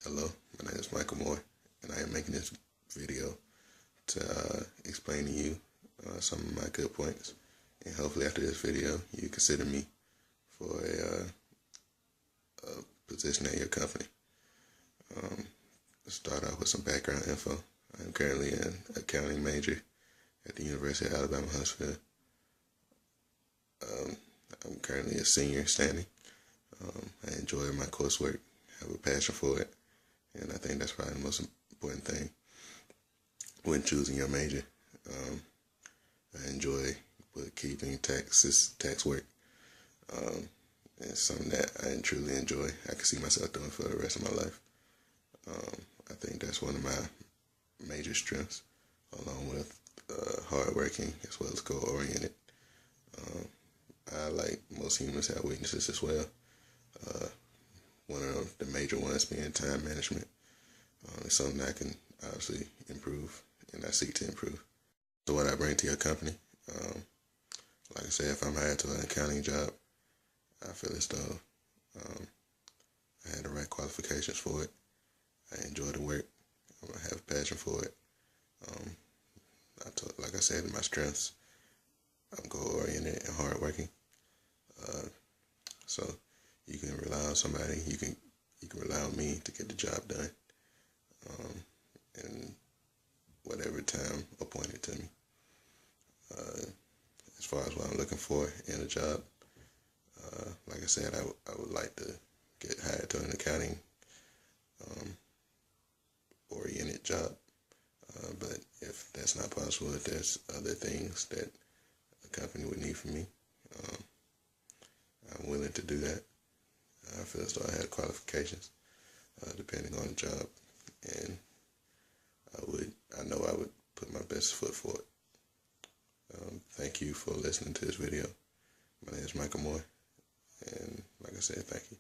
Hello, my name is Michael Moore, and I am making this video to explain to you some of my good points. And hopefully after this video, you consider me for a position at your company. Let's start off with some background info. I'm currently an accounting major at the University of Alabama, Huntsville. I'm currently a senior standing. I enjoy my coursework, have a passion for it, and I think that's probably the most important thing when choosing your major. I enjoy bookkeeping, tax work. It's something that I truly enjoy. I can see myself doing for the rest of my life. I think that's one of my major strengths, along with hardworking as well as goal-oriented. I, like most humans, have weaknesses as well. One of the major ones being time management. It's something I can obviously improve, and I seek to improve. So what I bring to your company, like I said, if I'm hired to an accounting job, I feel as though I had the right qualifications for it. I enjoy the work. I have a passion for it. Like I said, my strengths, I'm goal-oriented and hardworking. So you can rely on somebody. You can rely on me to get the job done, in whatever time appointed to me. As far as what I'm looking for in a job, like I said, I would like to get hired to an accounting oriented job. But if that's not possible, if there's other things that a company would need from me, I'm willing to do that. I feel as though I had qualifications, depending on the job, and I know I would put my best foot forward. Thank you for listening to this video. My name is Michael Moore, and like I said, thank you.